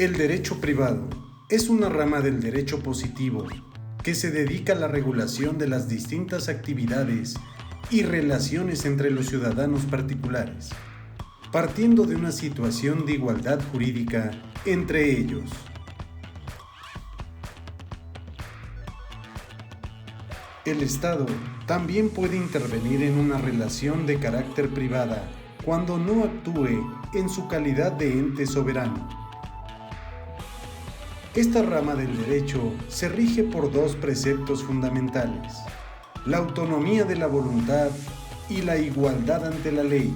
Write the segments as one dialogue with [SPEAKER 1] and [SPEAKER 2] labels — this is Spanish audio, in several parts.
[SPEAKER 1] El derecho privado es una rama del derecho positivo que se dedica a la regulación de las distintas actividades y relaciones entre los ciudadanos particulares, partiendo de una situación de igualdad jurídica entre ellos. El Estado también puede intervenir en una relación de carácter privada cuando no actúe en su calidad de ente soberano. Esta rama del derecho se rige por dos preceptos fundamentales: la autonomía de la voluntad y la igualdad ante la ley.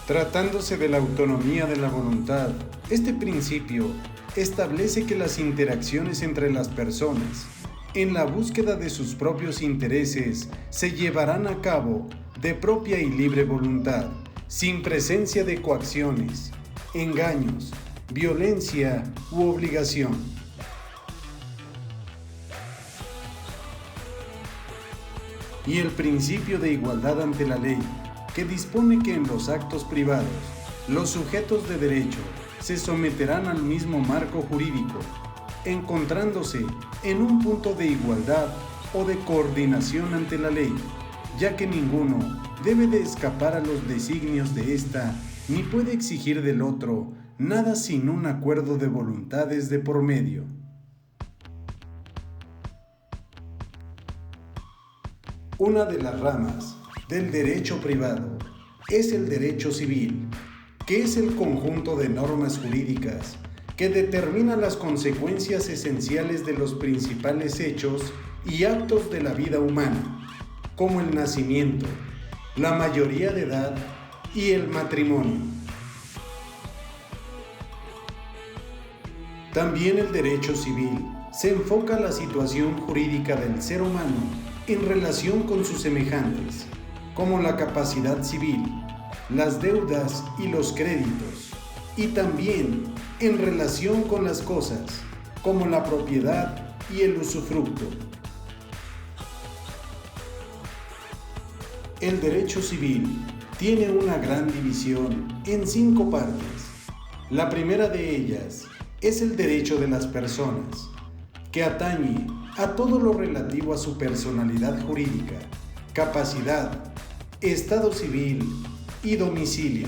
[SPEAKER 1] Tratándose de la autonomía de la voluntad, este principio establece que las interacciones entre las personas, en la búsqueda de sus propios intereses, se llevarán a cabo de propia y libre voluntad, sin presencia de coacciones, engaños, violencia u obligación. Y el principio de igualdad ante la ley, que dispone que en los actos privados, los sujetos de derecho se someterán al mismo marco jurídico, encontrándose en un punto de igualdad o de coordinación ante la ley, ya que ninguno debe de escapar a los designios de ésta ni puede exigir del otro nada sin un acuerdo de voluntades de por medio. Una de las ramas del derecho privado es el derecho civil, que es el conjunto de normas jurídicas que determina las consecuencias esenciales de los principales hechos y actos de la vida humana, como el nacimiento, la mayoría de edad y el matrimonio. También el derecho civil se enfoca a la situación jurídica del ser humano en relación con sus semejantes, como la capacidad civil, las deudas y los créditos, y también en relación con las cosas, como la propiedad y el usufructo. El derecho civil tiene una gran división en 5 partes. La primera de ellas es el derecho de las personas, que atañe a todo lo relativo a su personalidad jurídica, capacidad, estado civil y domicilio.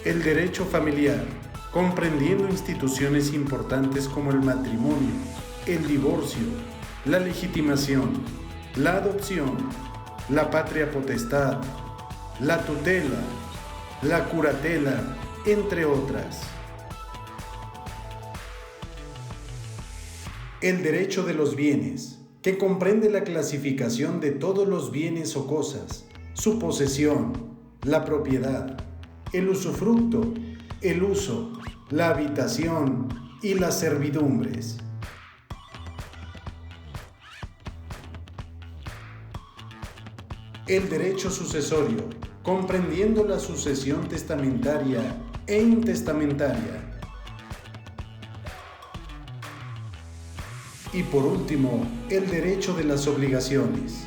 [SPEAKER 1] El derecho familiar, comprendiendo instituciones importantes como el matrimonio, el divorcio, la legitimación, la adopción, la patria potestad, la tutela, la curatela, entre otras. El derecho de los bienes, que comprende la clasificación de todos los bienes o cosas, su posesión, la propiedad, el usufructo, el uso, la habitación y las servidumbres. El derecho sucesorio, comprendiendo la sucesión testamentaria e intestamentaria. Y por último, el derecho de las obligaciones.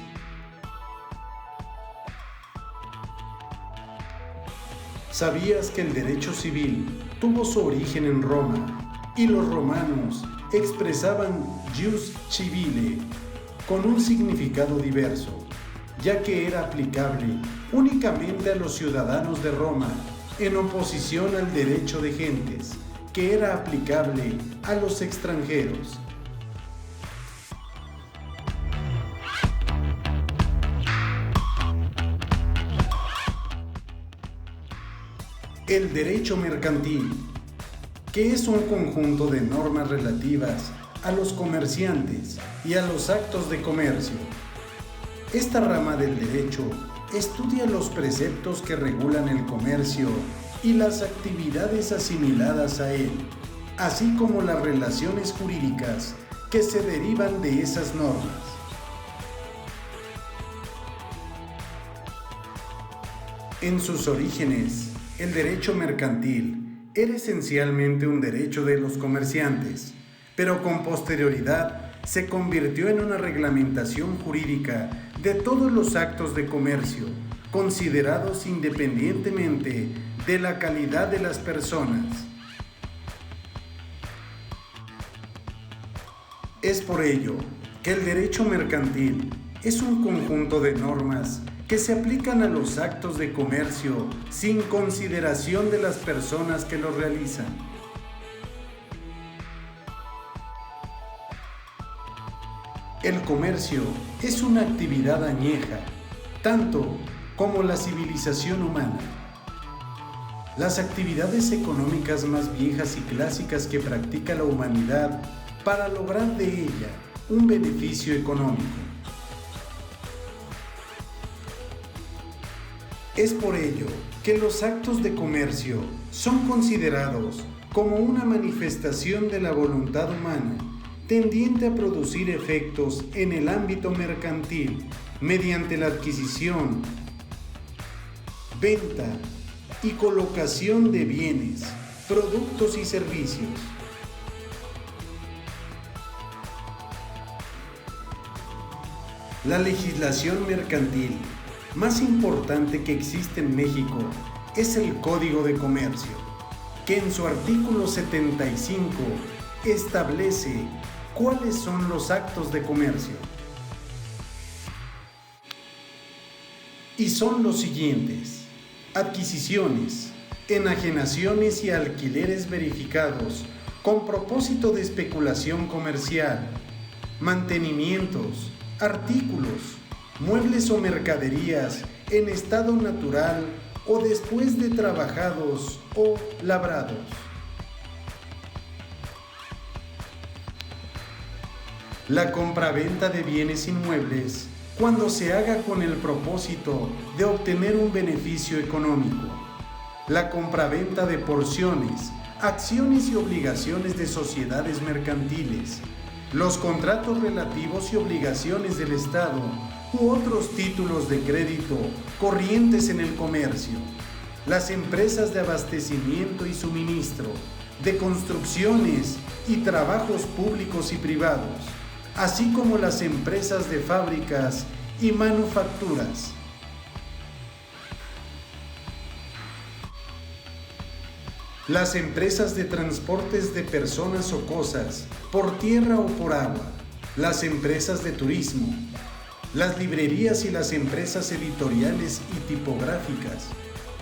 [SPEAKER 1] ¿Sabías que el derecho civil tuvo su origen en Roma y los romanos expresaban jus civile con un significado diverso, ya que era aplicable únicamente a los ciudadanos de Roma, en oposición al derecho de gentes, que era aplicable a los extranjeros? El derecho mercantil, que es un conjunto de normas relativas a los comerciantes y a los actos de comercio. Esta rama del derecho estudia los preceptos que regulan el comercio y las actividades asimiladas a él, así como las relaciones jurídicas que se derivan de esas normas. En sus orígenes, el derecho mercantil era esencialmente un derecho de los comerciantes, pero con posterioridad se convirtió en una reglamentación jurídica de todos los actos de comercio, considerados independientemente de la calidad de las personas. Es por ello que el derecho mercantil es un conjunto de normas que se aplican a los actos de comercio sin consideración de las personas que los realizan. El comercio es una actividad añeja, tanto como la civilización humana. Las actividades económicas más viejas y clásicas que practica la humanidad para lograr de ella un beneficio económico. Es por ello que los actos de comercio son considerados como una manifestación de la voluntad humana tendiente a producir efectos en el ámbito mercantil mediante la adquisición, venta y colocación de bienes, productos y servicios. La legislación mercantil más importante que existe en México es el Código de Comercio, que en su artículo 75 establece cuáles son los actos de comercio. Y son los siguientes: adquisiciones, enajenaciones y alquileres verificados con propósito de especulación comercial, mantenimientos, artículos, muebles o mercaderías en estado natural o después de trabajados o labrados. La compraventa de bienes inmuebles cuando se haga con el propósito de obtener un beneficio económico. La compraventa de porciones, acciones y obligaciones de sociedades mercantiles. Los contratos relativos y obligaciones del Estado u otros títulos de crédito corrientes en el comercio. Las empresas de abastecimiento y suministro, de construcciones y trabajos públicos y privados, así como las empresas de fábricas y manufacturas. Las empresas de transportes de personas o cosas, por tierra o por agua. Las empresas de turismo. Las librerías y las empresas editoriales y tipográficas.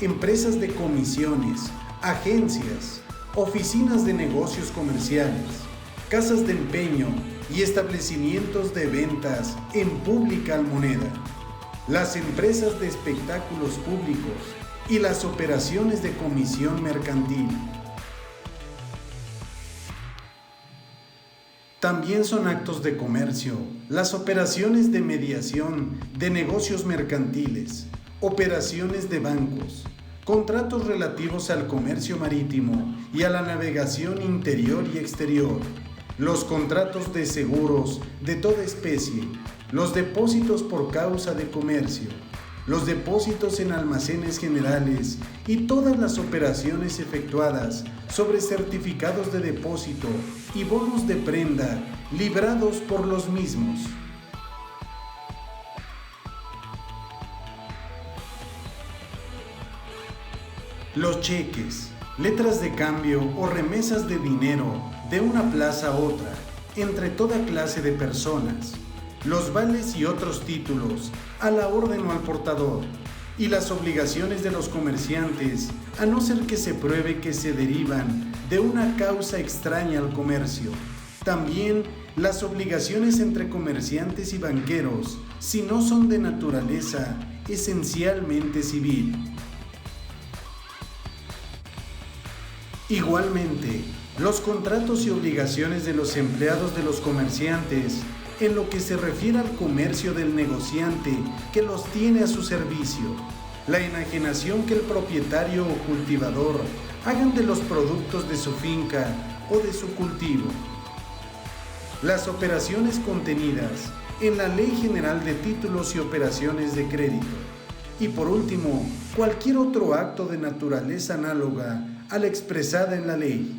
[SPEAKER 1] Empresas de comisiones, agencias, oficinas de negocios comerciales, casas de empeño y establecimientos de ventas en pública almoneda, las empresas de espectáculos públicos y las operaciones de comisión mercantil. También son actos de comercio las operaciones de mediación de negocios mercantiles, operaciones de bancos, contratos relativos al comercio marítimo y a la navegación interior y exterior, los contratos de seguros de toda especie, los depósitos por causa de comercio, los depósitos en almacenes generales y todas las operaciones efectuadas sobre certificados de depósito y bonos de prenda librados por los mismos. Los cheques, letras de cambio o remesas de dinero de una plaza a otra, entre toda clase de personas, los vales y otros títulos a la orden o al portador, y las obligaciones de los comerciantes, a no ser que se pruebe que se derivan de una causa extraña al comercio. También las obligaciones entre comerciantes y banqueros, si no son de naturaleza esencialmente civil. Igualmente, los contratos y obligaciones de los empleados de los comerciantes en lo que se refiere al comercio del negociante que los tiene a su servicio, la enajenación que el propietario o cultivador hagan de los productos de su finca o de su cultivo, las operaciones contenidas en la Ley General de Títulos y Operaciones de Crédito, y por último, cualquier otro acto de naturaleza análoga a la expresada en la ley.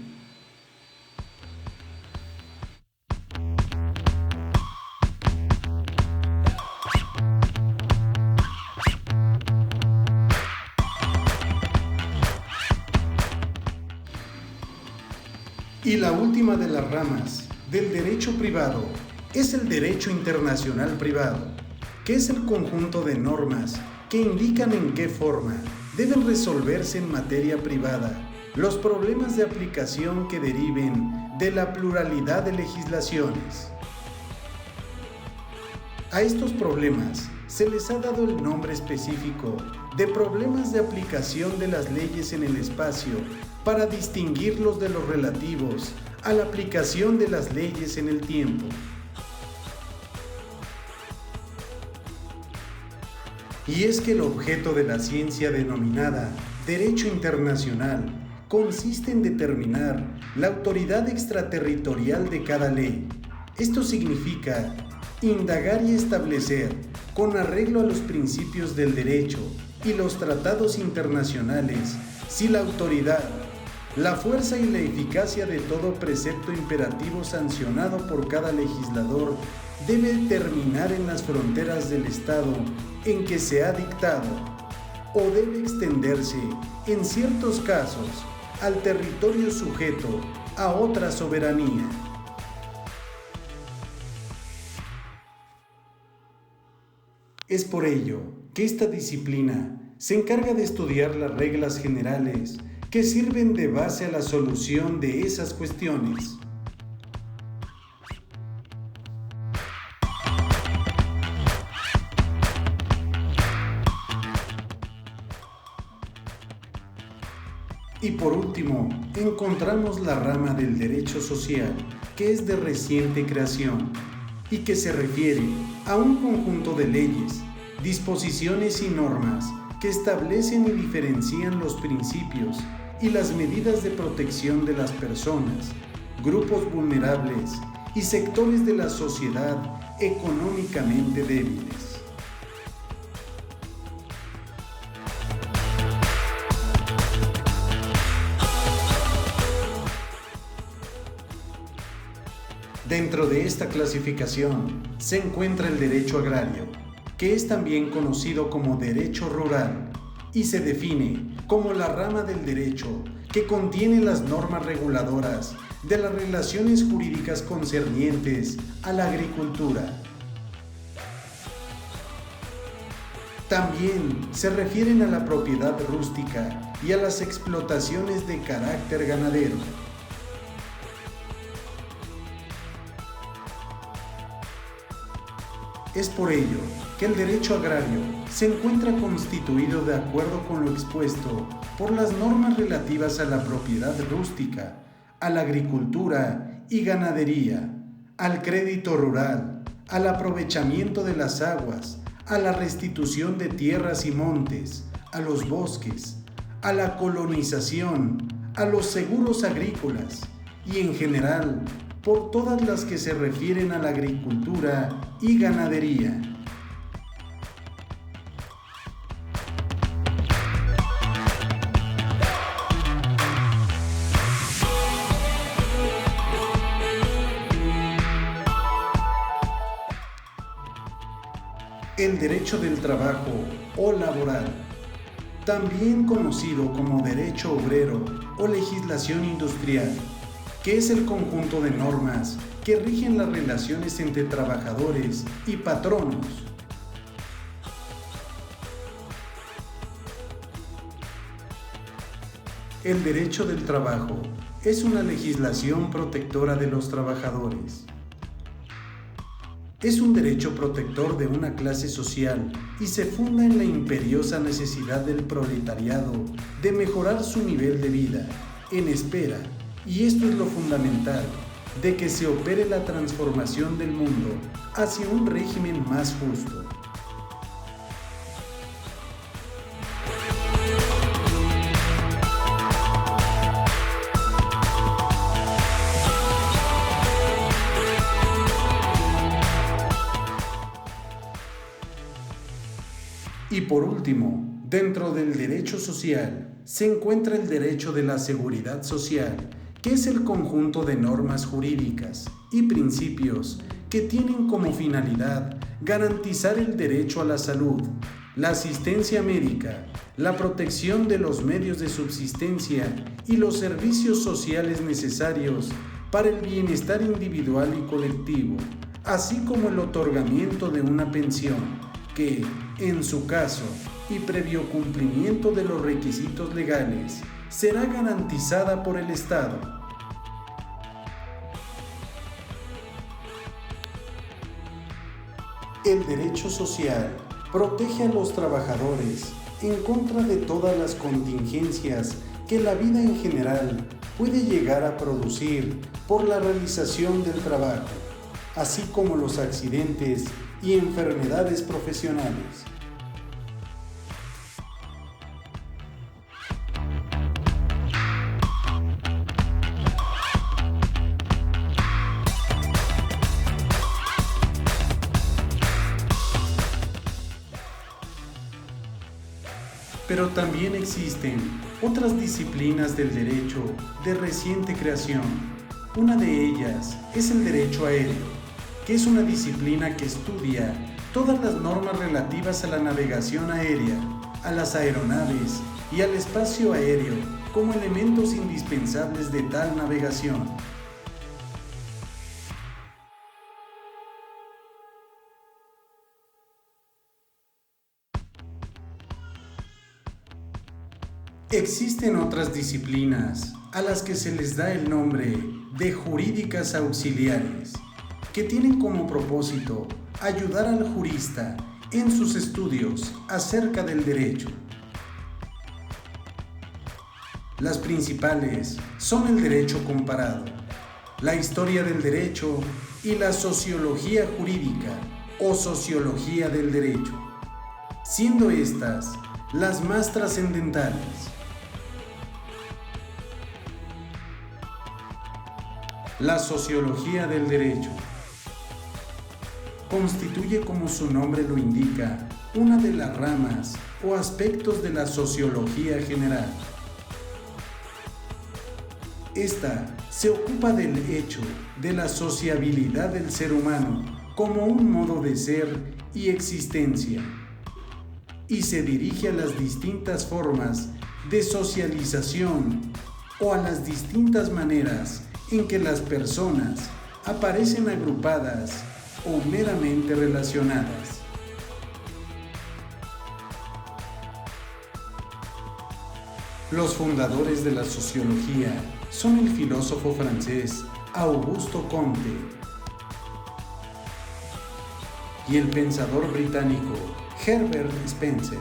[SPEAKER 1] Y la última de las ramas del derecho privado es el derecho internacional privado, que es el conjunto de normas que indican en qué forma deben resolverse en materia privada los problemas de aplicación que deriven de la pluralidad de legislaciones. A estos problemas se les ha dado el nombre específico de problemas de aplicación de las leyes en el espacio para distinguirlos de los relativos a la aplicación de las leyes en el tiempo. Y es que el objeto de la ciencia denominada Derecho Internacional consiste en determinar la autoridad extraterritorial de cada ley. Esto significa indagar y establecer, con arreglo a los principios del derecho y los tratados internacionales, si la autoridad, la fuerza y la eficacia de todo precepto imperativo sancionado por cada legislador debe terminar en las fronteras del Estado en que se ha dictado, o debe extenderse, en ciertos casos, al territorio sujeto a otra soberanía. Es por ello que esta disciplina se encarga de estudiar las reglas generales que sirven de base a la solución de esas cuestiones. Y por último, encontramos la rama del derecho social, que es de reciente creación y que se refiere a un conjunto de leyes, disposiciones y normas que establecen y diferencian los principios y las medidas de protección de las personas, grupos vulnerables y sectores de la sociedad económicamente débiles. Dentro de esta clasificación se encuentra el derecho agrario, que es también conocido como derecho rural, y se define como la rama del derecho que contiene las normas reguladoras de las relaciones jurídicas concernientes a la agricultura. También se refieren a la propiedad rústica y a las explotaciones de carácter ganadero. Es por ello que el derecho agrario se encuentra constituido de acuerdo con lo expuesto por las normas relativas a la propiedad rústica, a la agricultura y ganadería, al crédito rural, al aprovechamiento de las aguas, a la restitución de tierras y montes, a los bosques, a la colonización, a los seguros agrícolas y en general por todas las que se refieren a la agricultura y ganadería. El derecho del trabajo o laboral, también conocido como derecho obrero o legislación industrial, que es el conjunto de normas que rigen las relaciones entre trabajadores y patronos. El derecho del trabajo es una legislación protectora de los trabajadores. Es un derecho protector de una clase social y se funda en la imperiosa necesidad del proletariado de mejorar su nivel de vida, en espera, y esto es lo fundamental, de que se opere la transformación del mundo hacia un régimen más justo. Y por último, dentro del derecho social se encuentra el derecho de la seguridad social, que es el conjunto de normas jurídicas y principios que tienen como finalidad garantizar el derecho a la salud, la asistencia médica, la protección de los medios de subsistencia y los servicios sociales necesarios para el bienestar individual y colectivo, así como el otorgamiento de una pensión que, en su caso y previo cumplimiento de los requisitos legales, será garantizada por el Estado. El derecho social protege a los trabajadores en contra de todas las contingencias que la vida en general puede llegar a producir por la realización del trabajo, así como los accidentes y enfermedades profesionales. Pero también existen otras disciplinas del derecho de reciente creación. Una de ellas es el derecho aéreo, que es una disciplina que estudia todas las normas relativas a la navegación aérea, a las aeronaves y al espacio aéreo como elementos indispensables de tal navegación. Existen otras disciplinas a las que se les da el nombre de jurídicas auxiliares, que tienen como propósito ayudar al jurista en sus estudios acerca del derecho. Las principales son el derecho comparado, la historia del derecho y la sociología jurídica o sociología del derecho, siendo estas las más trascendentales. La sociología del derecho constituye, como su nombre lo indica, una de las ramas o aspectos de la sociología general. Esta se ocupa del hecho de la sociabilidad del ser humano como un modo de ser y existencia, y se dirige a las distintas formas de socialización o a las distintas maneras en que las personas aparecen agrupadas o meramente relacionadas. Los fundadores de la sociología son el filósofo francés Auguste Comte y el pensador británico Herbert Spencer.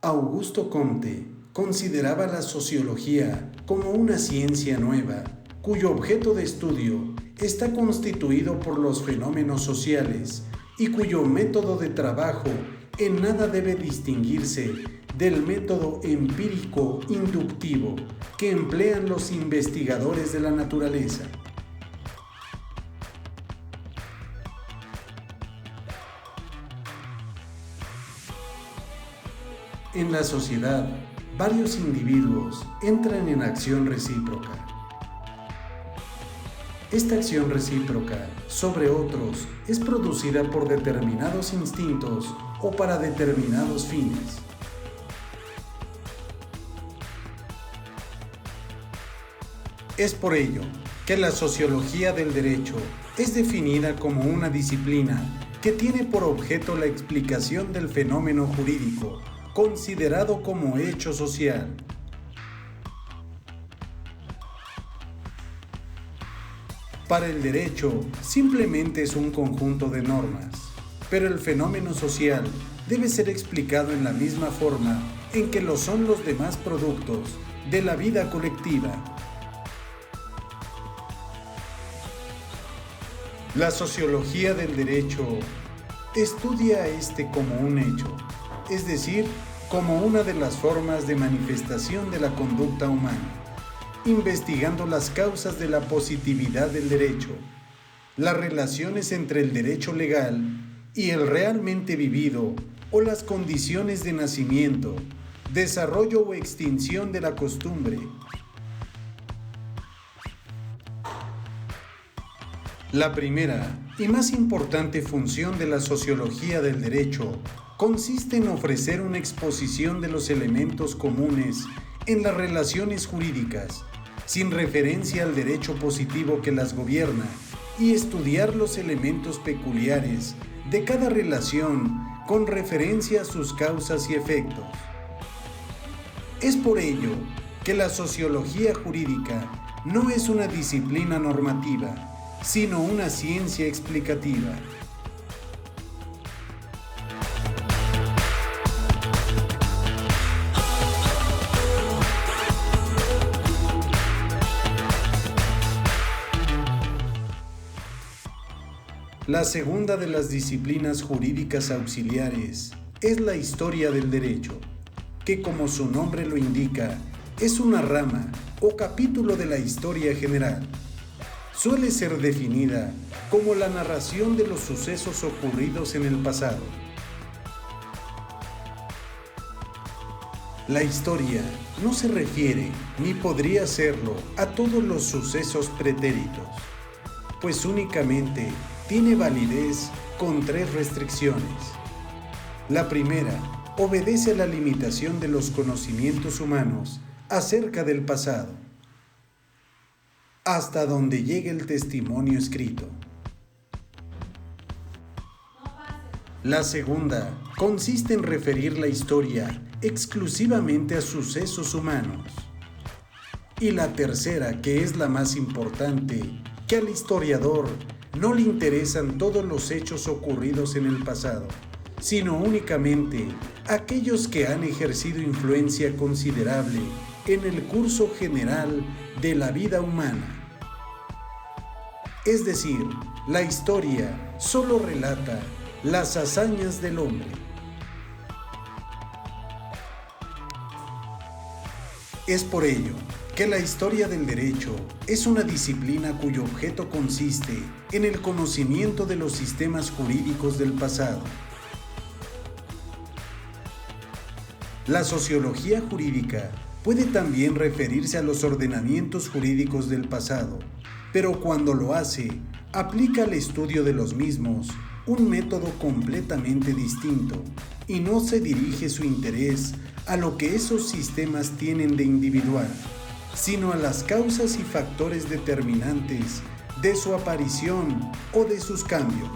[SPEAKER 1] Auguste Comte consideraba la sociología como una ciencia nueva, cuyo objeto de estudio está constituido por los fenómenos sociales y cuyo método de trabajo en nada debe distinguirse del método empírico inductivo que emplean los investigadores de la naturaleza. En la sociedad, varios individuos entran en acción recíproca. Esta acción recíproca sobre otros es producida por determinados instintos o para determinados fines. Es por ello que la sociología del derecho es definida como una disciplina que tiene por objeto la explicación del fenómeno jurídico considerado como hecho social. Para el derecho, simplemente es un conjunto de normas, pero el fenómeno social debe ser explicado en la misma forma en que lo son los demás productos de la vida colectiva. La sociología del derecho estudia este como un hecho, es decir, como una de las formas de manifestación de la conducta humana, investigando las causas de la positividad del derecho, las relaciones entre el derecho legal y el realmente vivido o las condiciones de nacimiento, desarrollo o extinción de la costumbre. La primera y más importante función de la sociología del derecho consiste en ofrecer una exposición de los elementos comunes en las relaciones jurídicas, sin referencia al derecho positivo que las gobierna, y estudiar los elementos peculiares de cada relación con referencia a sus causas y efectos. Es por ello que la sociología jurídica no es una disciplina normativa, sino una ciencia explicativa. La segunda de las disciplinas jurídicas auxiliares es la historia del derecho, que como su nombre lo indica, es una rama o capítulo de la historia general. Suele ser definida como la narración de los sucesos ocurridos en el pasado. La historia no se refiere, ni podría serlo, a todos los sucesos pretéritos, pues únicamente tiene validez con 3 restricciones. La primera obedece a la limitación de los conocimientos humanos acerca del pasado, hasta donde llegue el testimonio escrito. La segunda consiste en referir la historia exclusivamente a sucesos humanos. Y la tercera, que es la más importante, que al historiador no le interesan todos los hechos ocurridos en el pasado, sino únicamente aquellos que han ejercido influencia considerable en el curso general de la vida humana. Es decir, la historia solo relata las hazañas del hombre. Es por ello que la historia del derecho es una disciplina cuyo objeto consiste en el conocimiento de los sistemas jurídicos del pasado. La sociología jurídica puede también referirse a los ordenamientos jurídicos del pasado, pero cuando lo hace, aplica al estudio de los mismos un método completamente distinto y no se dirige su interés a lo que esos sistemas tienen de individual, sino a las causas y factores determinantes de su aparición o de sus cambios.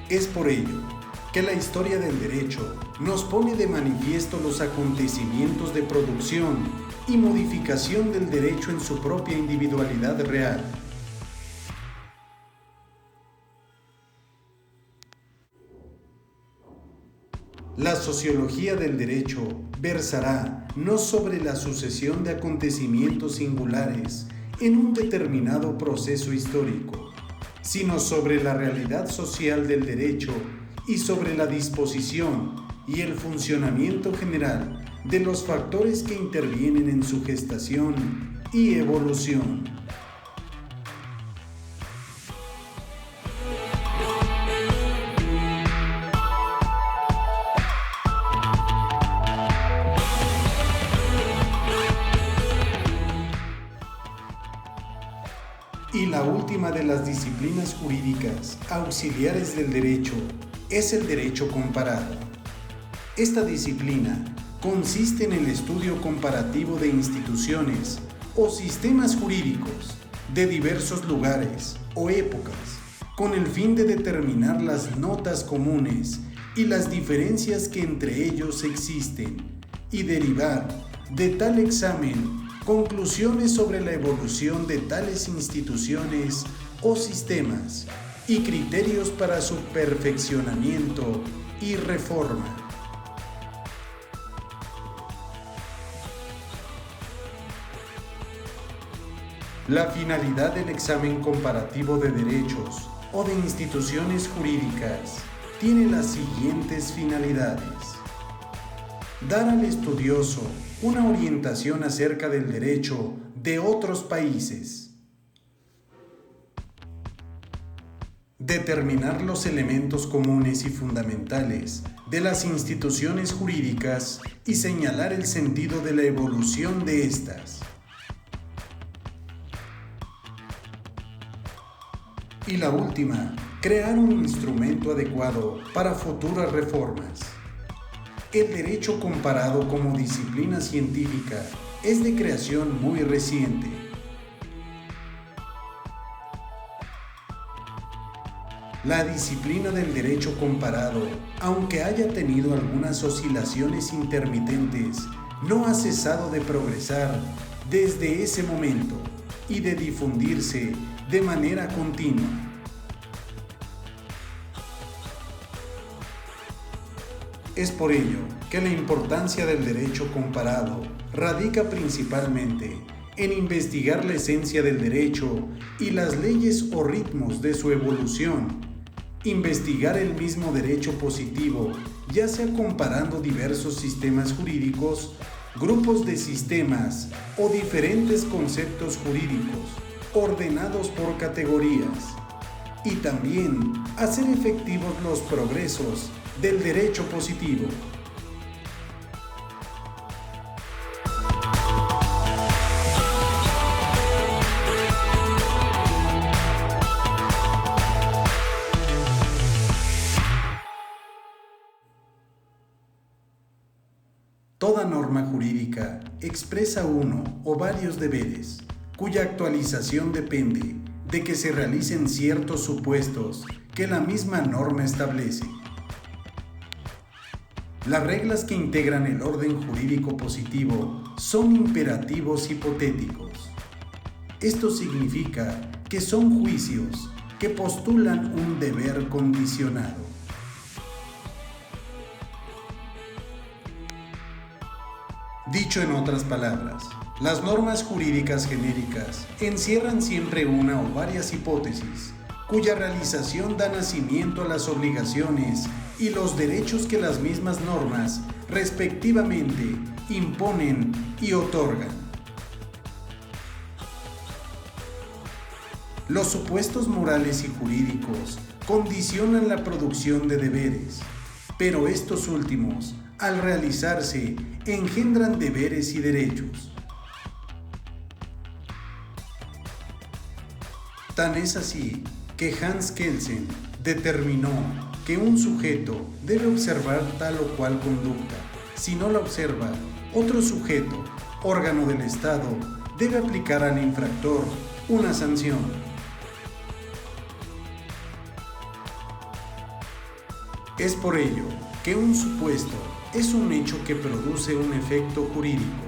[SPEAKER 1] Es por ello que la historia del derecho nos pone de manifiesto los acontecimientos de producción y modificación del derecho en su propia individualidad real. La sociología del derecho versará no sobre la sucesión de acontecimientos singulares en un determinado proceso histórico, sino sobre la realidad social del derecho y sobre la disposición y el funcionamiento general de los factores que intervienen en su gestación y evolución. Y la última de las disciplinas jurídicas auxiliares del derecho es el derecho comparado. Esta disciplina consiste en el estudio comparativo de instituciones o sistemas jurídicos de diversos lugares o épocas, con el fin de determinar las notas comunes y las diferencias que entre ellos existen, y derivar de tal examen conclusiones sobre la evolución de tales instituciones o sistemas y criterios para su perfeccionamiento y reforma. La finalidad del examen comparativo de derechos o de instituciones jurídicas tiene las siguientes finalidades: dar al estudioso una orientación acerca del derecho de otros países, determinar los elementos comunes y fundamentales de las instituciones jurídicas y señalar el sentido de la evolución de estas, Y la última, crear un instrumento adecuado para futuras reformas. El derecho comparado como disciplina científica es de creación muy reciente. La disciplina del derecho comparado, aunque haya tenido algunas oscilaciones intermitentes, no ha cesado de progresar desde ese momento y de difundirse de manera continua. Es por ello que la importancia del derecho comparado radica principalmente en investigar la esencia del derecho y las leyes o ritmos de su evolución. Investigar el mismo derecho positivo, ya sea comparando diversos sistemas jurídicos, grupos de sistemas o diferentes conceptos jurídicos, ordenados por categorías, y también hacer efectivos los progresos del derecho positivo. Toda norma jurídica expresa uno o varios deberes, cuya actualización depende de que se realicen ciertos supuestos que la misma norma establece. Las reglas que integran el orden jurídico positivo son imperativos hipotéticos. Esto significa que son juicios que postulan un deber condicionado. Dicho en otras palabras, las normas jurídicas genéricas encierran siempre una o varias hipótesis, cuya realización da nacimiento a las obligaciones y los derechos que las mismas normas, respectivamente, imponen y otorgan. Los supuestos morales y jurídicos condicionan la producción de deberes, pero estos últimos, al realizarse, engendran deberes y derechos. Tan es así que Hans Kelsen determinó que un sujeto debe observar tal o cual conducta. Si no la observa, otro sujeto, órgano del Estado, debe aplicar al infractor una sanción. Es por ello que un supuesto es un hecho que produce un efecto jurídico.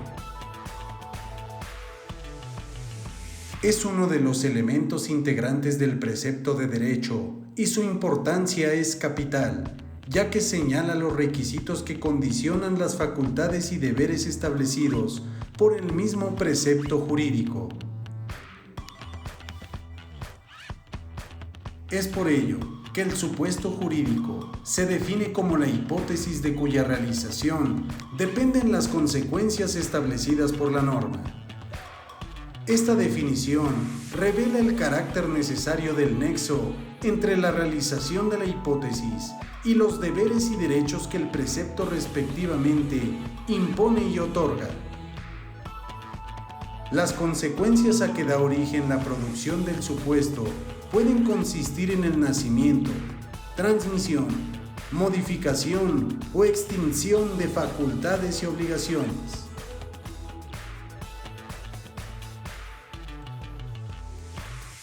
[SPEAKER 1] Es uno de los elementos integrantes del precepto de derecho y su importancia es capital, ya que señala los requisitos que condicionan las facultades y deberes establecidos por el mismo precepto jurídico. Es por ello que el supuesto jurídico se define como la hipótesis de cuya realización dependen las consecuencias establecidas por la norma. Esta definición revela el carácter necesario del nexo entre la realización de la hipótesis y los deberes y derechos que el precepto respectivamente impone y otorga. Las consecuencias a que da origen la producción del supuesto pueden consistir en el nacimiento, transmisión, modificación o extinción de facultades y obligaciones.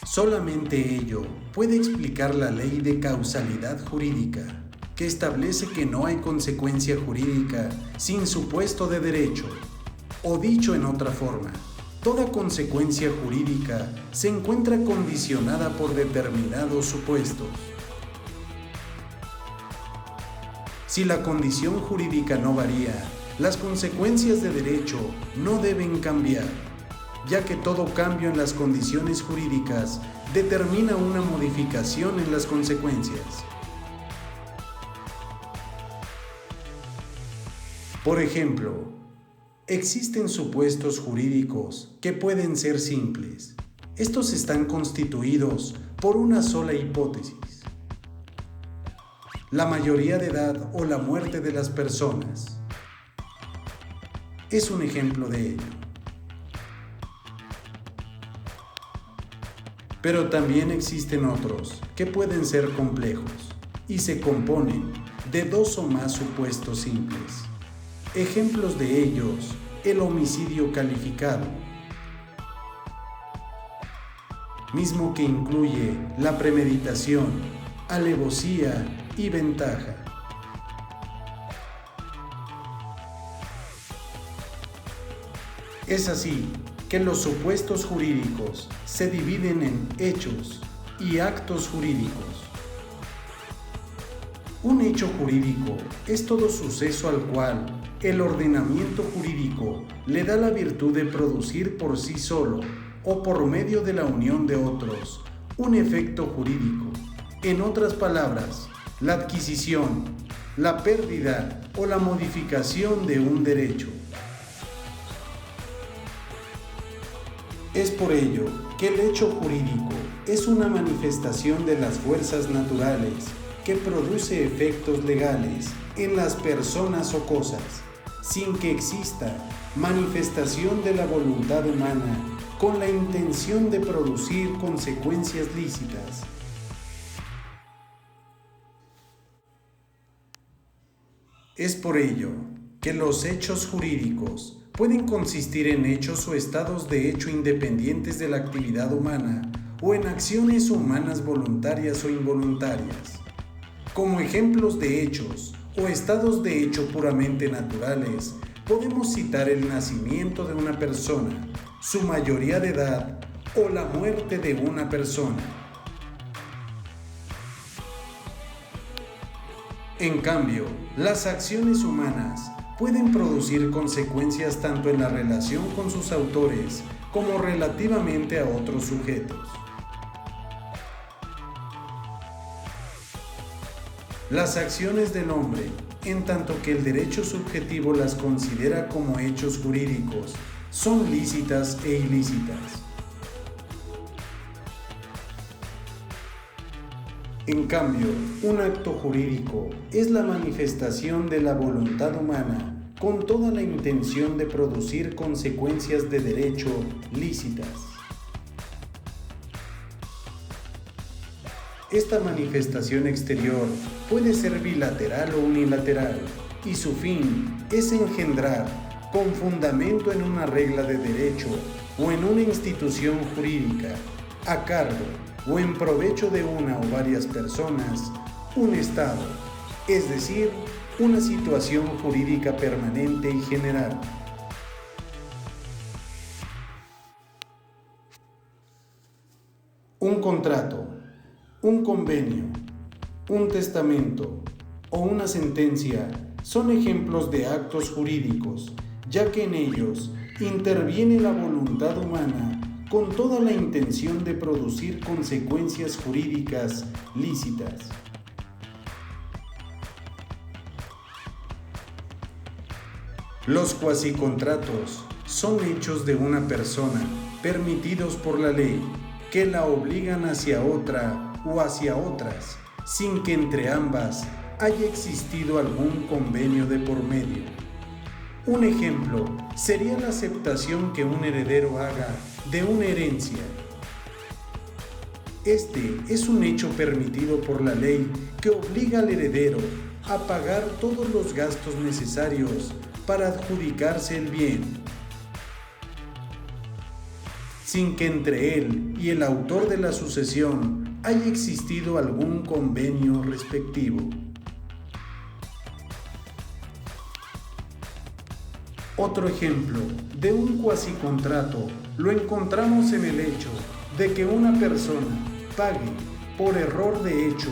[SPEAKER 1] Solamente ello puede explicar la ley de causalidad jurídica, que establece que no hay consecuencia jurídica sin supuesto de derecho, o dicho en otra forma, toda consecuencia jurídica se encuentra condicionada por determinados supuestos. Si la condición jurídica no varía, las consecuencias de derecho no deben cambiar, ya que todo cambio en las condiciones jurídicas determina una modificación en las consecuencias. Por ejemplo, existen supuestos jurídicos que pueden ser simples. Estos están constituidos por una sola hipótesis: la mayoría de edad o la muerte de las personas. Es un ejemplo de ello. Pero también existen otros que pueden ser complejos y se componen de dos o más supuestos simples. Ejemplos de ellos: el homicidio calificado, mismo que incluye la premeditación, alevosía y ventaja. Es así que los supuestos jurídicos se dividen en hechos y actos jurídicos. Un hecho jurídico es todo suceso al cual el ordenamiento jurídico le da la virtud de producir por sí solo o por medio de la unión de otros un efecto jurídico. En otras palabras, la adquisición, la pérdida o la modificación de un derecho. Es por ello que el hecho jurídico es una manifestación de las fuerzas naturales que produce efectos legales en las personas o cosas, sin que exista manifestación de la voluntad humana con la intención de producir consecuencias lícitas. Es por ello que los hechos jurídicos pueden consistir en hechos o estados de hecho independientes de la actividad humana o en acciones humanas voluntarias o involuntarias. Como ejemplos de hechos o estados de hecho puramente naturales, podemos citar el nacimiento de una persona, su mayoría de edad o la muerte de una persona. En cambio, las acciones humanas pueden producir consecuencias tanto en la relación con sus autores como relativamente a otros sujetos. Las acciones del hombre, en tanto que el derecho subjetivo las considera como hechos jurídicos, son lícitas e ilícitas. En cambio, un acto jurídico es la manifestación de la voluntad humana con toda la intención de producir consecuencias de derecho lícitas. Esta manifestación exterior puede ser bilateral o unilateral, y su fin es engendrar, con fundamento en una regla de derecho o en una institución jurídica, a cargo o en provecho de una o varias personas, un estado, es decir, una situación jurídica permanente y general. Un contrato, un convenio, un testamento o una sentencia son ejemplos de actos jurídicos, ya que en ellos interviene la voluntad humana con toda la intención de producir consecuencias jurídicas lícitas. Los cuasicontratos son hechos de una persona permitidos por la ley que la obligan hacia otra o hacia otras, sin que entre ambas haya existido algún convenio de por medio. Un ejemplo sería la aceptación que un heredero haga de una herencia. Este es un hecho permitido por la ley que obliga al heredero a pagar todos los gastos necesarios para adjudicarse el bien, sin que entre él y el autor de la sucesión haya existido algún convenio respectivo. Otro ejemplo de un cuasicontrato lo encontramos en el hecho de que una persona pague por error de hecho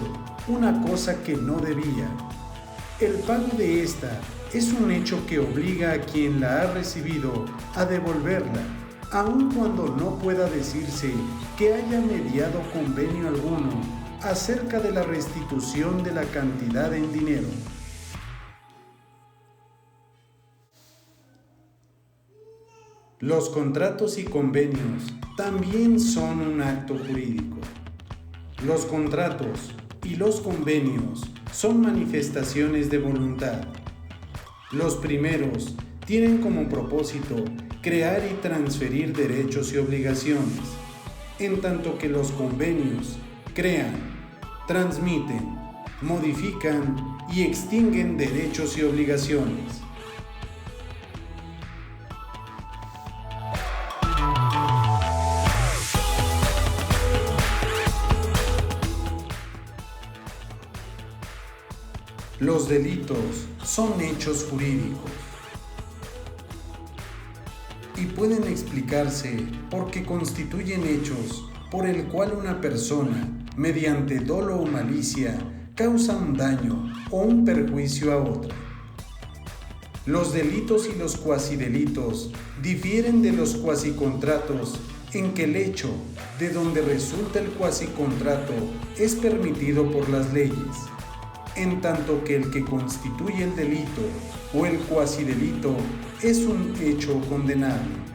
[SPEAKER 1] una cosa que no debía. El pago de esta es un hecho que obliga a quien la ha recibido a devolverla, aun cuando no pueda decirse que haya mediado convenio alguno acerca de la restitución de la cantidad en dinero. Los contratos y convenios también son un acto jurídico. Los contratos y los convenios son manifestaciones de voluntad. Los primeros tienen como propósito crear y transferir derechos y obligaciones, en tanto que los convenios crean, transmiten, modifican y extinguen derechos y obligaciones. Los delitos son hechos jurídicos y pueden explicarse porque constituyen hechos por el cual una persona, mediante dolo o malicia, causa un daño o un perjuicio a otra. Los delitos y los cuasidelitos difieren de los cuasicontratos en que el hecho de donde resulta el cuasicontrato es permitido por las leyes, en tanto que el que constituye el delito o el cuasidelito es un hecho condenable.